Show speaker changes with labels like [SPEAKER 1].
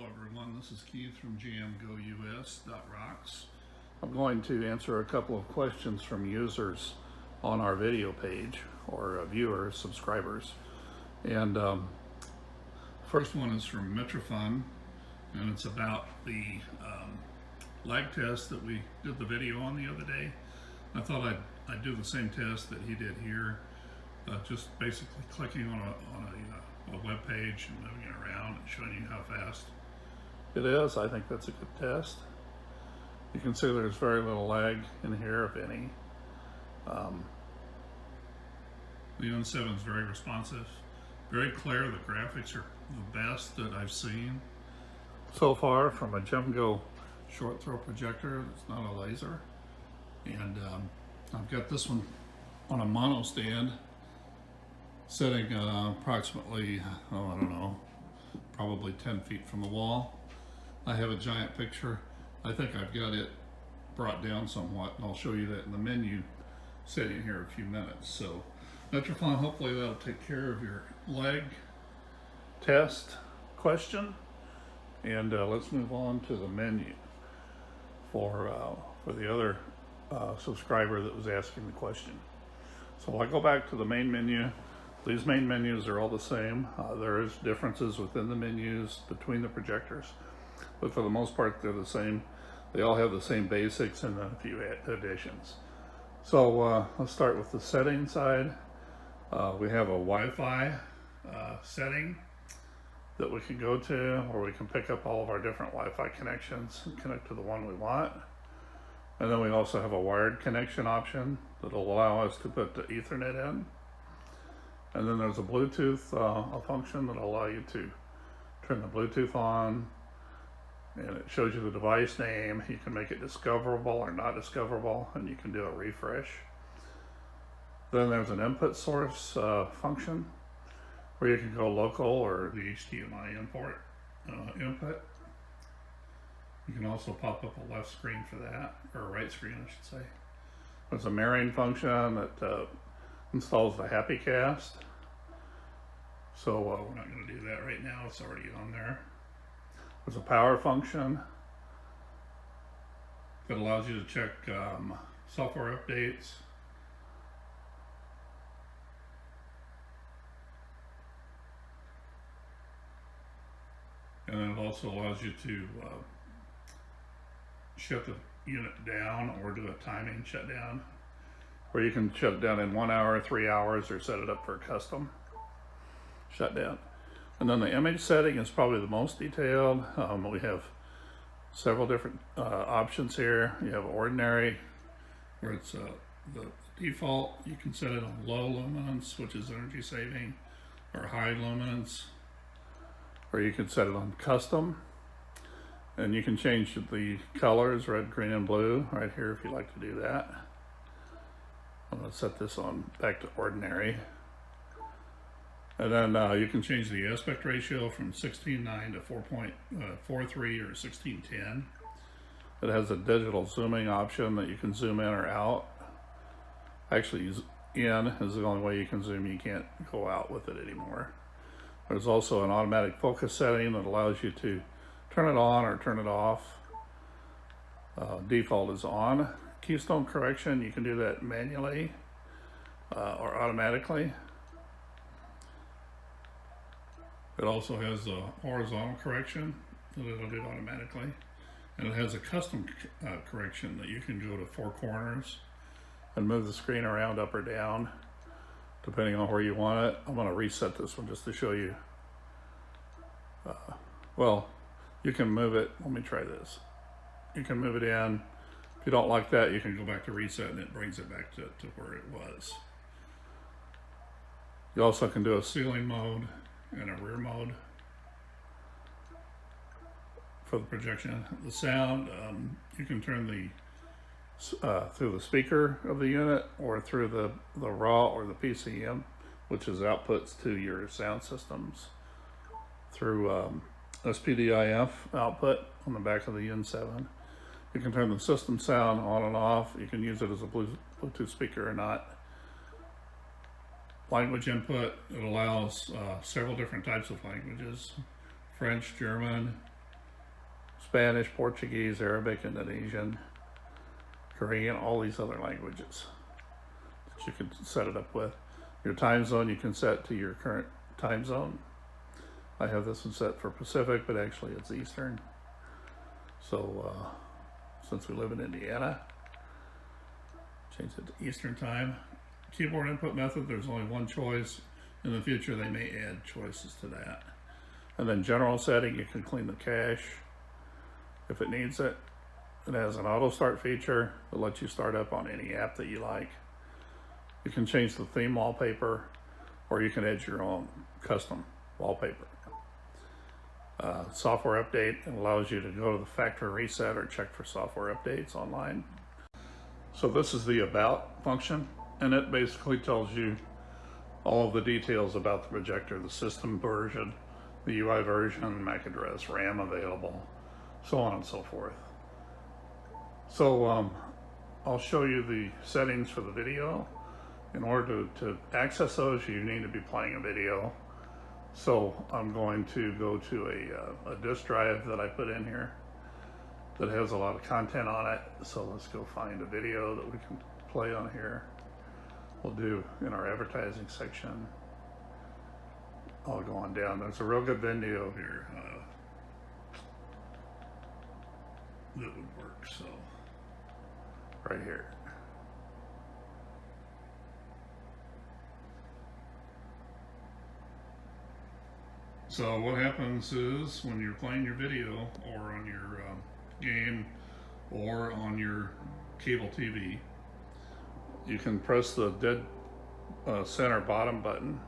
[SPEAKER 1] Hello everyone, this is Keith from JMGO US.rocks. I'm going to answer a couple of questions from users on our video page, or viewers, subscribers. And first one is from Metrofun, and it's about the lag test that we did the video on the other day. I thought I'd do the same test that he did here, just basically clicking on a web page and moving it around and showing you how fast it is. I think that's a good test. You can see there's very little lag in here, if any. The N7 is very responsive, very clear. The graphics are the best that I've seen so far from a JMGO short throw projector. It's not a laser. And I've got this one on a mono stand, sitting approximately, I don't know, probably 10 feet from the wall. I have a giant picture. I think I've got it brought down somewhat, and I'll show you that in the menu setting here in a few minutes. So Metrofun, hopefully that'll take care of your lag test question. And let's move on to the menu for the other subscriber that was asking the question. So I go back to the main menu. These main menus are all the same. There is differences within the menus between the projectors, but for the most part they're the same. They all have the same basics and a few additions. So let's start with the settings side. We have a Wi-Fi setting that we can go to, where we can pick up all of our different Wi-Fi connections and connect to the one we want. And then we also have a wired connection option that'll allow us to put the Ethernet in. And then there's a Bluetooth a function that'll allow you to turn the Bluetooth on, and it shows you the device name. You can make it discoverable or not discoverable, and you can do a refresh. Then there's an input source function where you can go local or the HDMI input. You can also pop up a left screen for that, or a right screen I should say. There's a mirroring function that installs the HappyCast. So we're not going to do that right now, it's already on there. There's a power function that allows you to check software updates. And then it also allows you to shut the unit down or do a timing shutdown, where you can shut it down in 1 hour, 3 hours, or set it up for a custom shutdown. And then the image setting is probably the most detailed. We have several different options here. You have ordinary, where it's the default. You can set it on low luminance, which is energy saving, or high luminance, or you can set it on custom. And you can change the colors, red, green, and blue, right here if you'd like to do that. I'm going to set this on back to ordinary. And then you can change the aspect ratio from 16:9 to 4.43 or 16:10. It has a digital zooming option that you can zoom in or out. Actually, in is the only way you can zoom. You can't go out with it anymore. There's also an automatic focus setting that allows you to turn it on or turn it off. Default is on. Keystone correction, you can do that manually or automatically. It also has a horizontal correction that it'll do automatically. And it has a custom correction that you can go to 4 corners and move the screen around up or down, depending on where you want it. I'm going to reset this one just to show you. Well, you can move it. Let me try this. You can move it in. If you don't like that, you can go back to reset and it brings it back to where it was. You also can do a ceiling mode and a rear mode for the projection. The sound, you can turn through the speaker of the unit, or through the raw or the PCM, which is outputs to your sound systems, through SPDIF output on the back of the N7. You can turn the system sound on and off. You can use it as a Bluetooth speaker or not. Language input, it allows several different types of languages: French, German, Spanish, Portuguese, Arabic, Indonesian, Korean, all these other languages that you can set it up with. Your time zone you can set to your current time zone. I have this one set for Pacific, but actually it's Eastern. So since we live in Indiana, change it to Eastern time. Keyboard input method, there's only one choice. In the future, they may add choices to that. And then general setting, you can clean the cache if it needs it. It has an auto start feature that lets you start up on any app that you like. You can change the theme wallpaper, or you can add your own custom wallpaper. Software update, it allows you to go to the factory reset or check for software updates online. So this is the about function, and it basically tells you all of the details about the projector, the system version, the UI version, MAC address, RAM available, so on and so forth. So I'll show you the settings for the video. In order to access those, you need to be playing a video. So I'm going to go to a disk drive that I put in here that has a lot of content on it. So let's go find a video that we can play on here. We'll do in our advertising section. I'll go on down. There's a real good video here that would work. So right here. So what happens is when you're playing your video or on your game or on your cable TV, you can press the dead center bottom button